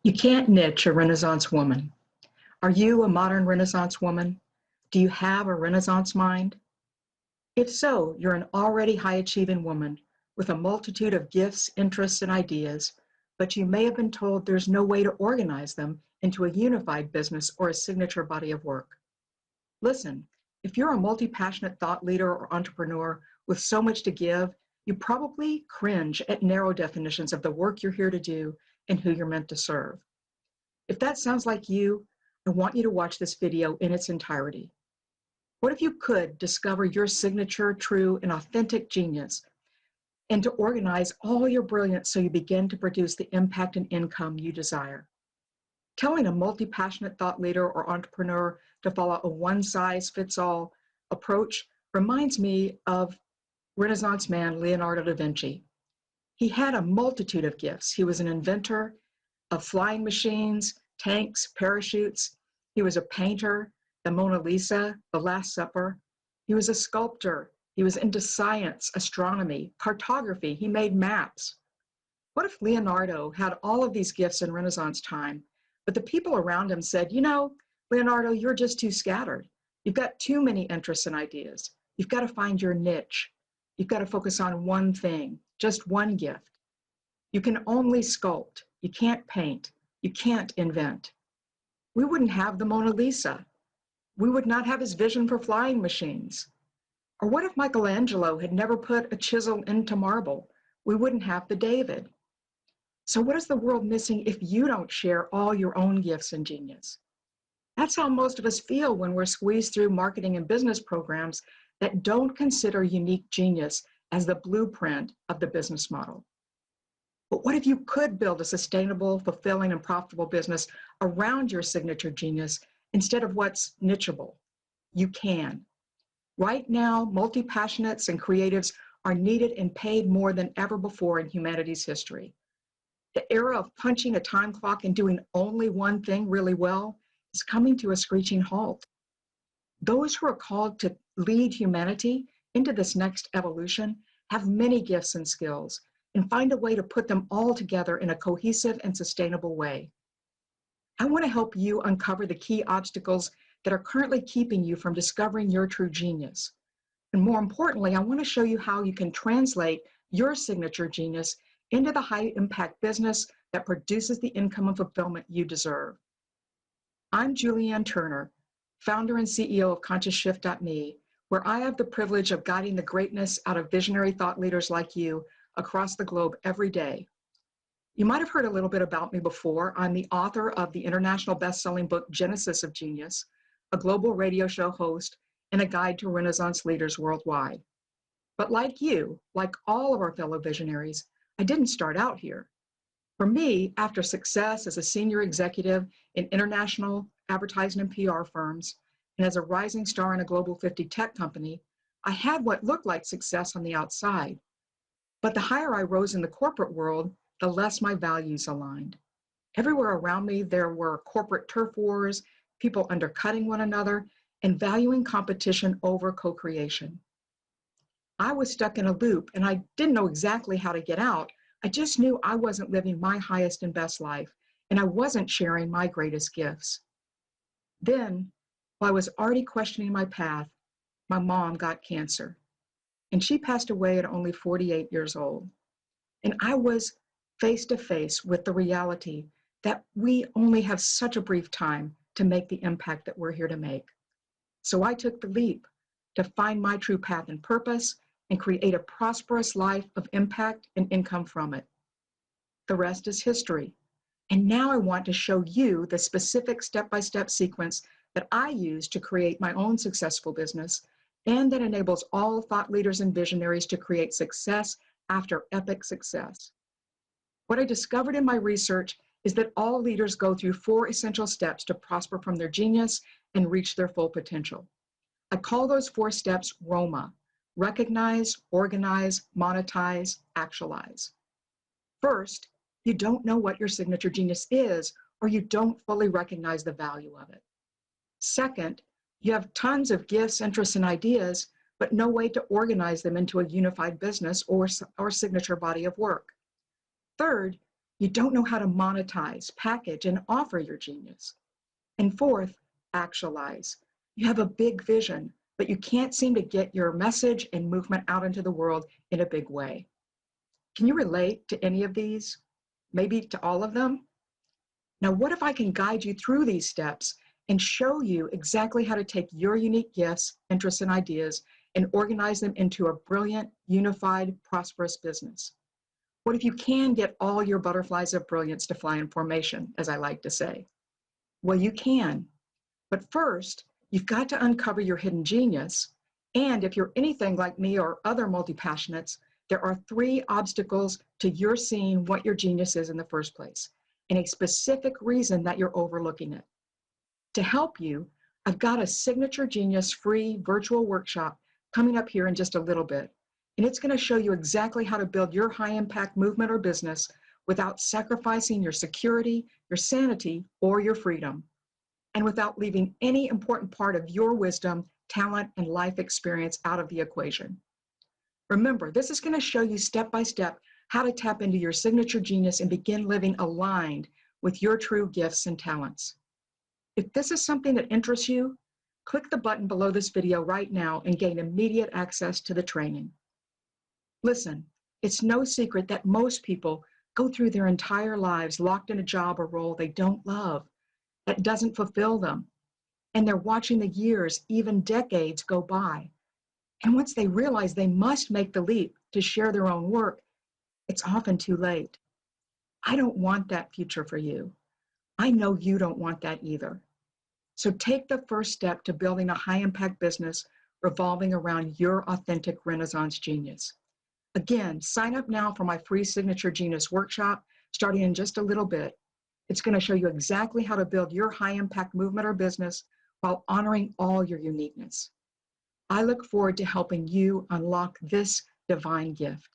You can't niche a Renaissance woman. Are you a modern Renaissance woman? Do you have a Renaissance mind? If so, you're an already high achieving woman with a multitude of gifts, interests, and ideas, but you may have been told there's no way to organize them into a unified business or a signature body of work. Listen, if you're a multi-passionate thought leader or entrepreneur with so much to give, you probably cringe at narrow definitions of the work you're here to do and who you're meant to serve. If that sounds like you, I want you to watch this video in its entirety. What if you could discover your signature, true, and authentic genius and to organize all your brilliance so you begin to produce the impact and income you desire? Telling a multi-passionate thought leader or entrepreneur to follow a one-size-fits-all approach reminds me of Renaissance man Leonardo da Vinci. He had a multitude of gifts. He was an inventor of flying machines, tanks, parachutes. He was a painter, the Mona Lisa, the Last Supper. He was a sculptor. He was into science, astronomy, cartography. He made maps. What if Leonardo had all of these gifts in Renaissance time, but the people around him said, you know, Leonardo, you're just too scattered. You've got too many interests and ideas. You've got to find your niche. You've got to focus on one thing, just one gift. You can only sculpt. You can't paint. You can't invent. We wouldn't have the Mona Lisa. We would not have his vision for flying machines. Or what if Michelangelo had never put a chisel into marble? We wouldn't have the David. So what is the world missing if you don't share all your own gifts and genius? That's how most of us feel when we're squeezed through marketing and business programs that don't consider unique genius as the blueprint of the business model. But what if you could build a sustainable, fulfilling, and profitable business around your signature genius instead of what's nicheable? You can. Right now, multi-passionates and creatives are needed and paid more than ever before in humanity's history. The era of punching a time clock and doing only one thing really well is coming to a screeching halt. Those who are called to lead humanity into this next evolution have many gifts and skills, and find a way to put them all together in a cohesive and sustainable way. I want to help you uncover the key obstacles that are currently keeping you from discovering your true genius. And more importantly, I want to show you how you can translate your signature genius into the high-impact business that produces the income and fulfillment you deserve. I'm Julianne Turner, founder and CEO of ConsciousShift.me, where I have the privilege of guiding the greatness out of visionary thought leaders like you across the globe every day. You might have heard a little bit about me before. I'm the author of the international best-selling book, Genesis of Genius, a global radio show host, and a guide to Renaissance leaders worldwide. But like you, like all of our fellow visionaries, I didn't start out here. For me, after success as a senior executive in international advertising and PR firms, and as a rising star in a Global 50 tech company, I had what looked like success on the outside. But the higher I rose in the corporate world, the less my values aligned. Everywhere around me, there were corporate turf wars, people undercutting one another, and valuing competition over co-creation. I was stuck in a loop, and I didn't know exactly how to get out. I just knew I wasn't living my highest and best life, and I wasn't sharing my greatest gifts. Then, while I was already questioning my path, my mom got cancer. And she passed away at only 48 years old. And I was face to face with the reality that we only have such a brief time to make the impact that we're here to make. So I took the leap to find my true path and purpose and create a prosperous life of impact and income from it. The rest is history. And now I want to show you the specific step-by-step sequence that I use to create my own successful business and that enables all thought leaders and visionaries to create success after epic success. What I discovered in my research is that all leaders go through 4 essential steps to prosper from their genius and reach their full potential. I call those 4 steps ROMA: recognize, organize, monetize, actualize. First, you don't know what your signature genius is, or you don't fully recognize the value of it. Second, you have tons of gifts, interests, and ideas, but no way to organize them into a unified business or signature body of work. Third, You don't know how to monetize, package, and offer your genius. And fourth, actualize. You have a big vision, but you can't seem to get your message and movement out into the world in a big way. Can you relate to any of these? Maybe to all of them? Now, what if I can guide you through these steps and show you exactly how to take your unique gifts, interests, and ideas and organize them into a brilliant, unified, prosperous business? What if you can get all your butterflies of brilliance to fly in formation, as I like to say? Well, you can. But first, you've got to uncover your hidden genius. And if you're anything like me or other multi-passionates, there are 3 obstacles to your seeing what your genius is in the first place, and a specific reason that you're overlooking it. To help you, I've got a Signature Genius free virtual workshop coming up here in just a little bit. And it's going to show you exactly how to build your high-impact movement or business without sacrificing your security, your sanity, or your freedom, and without leaving any important part of your wisdom, talent, and life experience out of the equation. Remember, this is going to show you step by step how to tap into your signature genius and begin living aligned with your true gifts and talents. If this is something that interests you, click the button below this video right now and gain immediate access to the training. Listen, it's no secret that most people go through their entire lives locked in a job or role they don't love, that doesn't fulfill them. And they're watching the years, even decades, go by. And once they realize they must make the leap to share their own work, it's often too late. I don't want that future for you. I know you don't want that either. So take the first step to building a high-impact business revolving around your authentic Renaissance genius. Again, sign up now for my free Signature Genius workshop starting in just a little bit. It's going to show you exactly how to build your high-impact movement or business while honoring all your uniqueness. I look forward to helping you unlock this divine gift.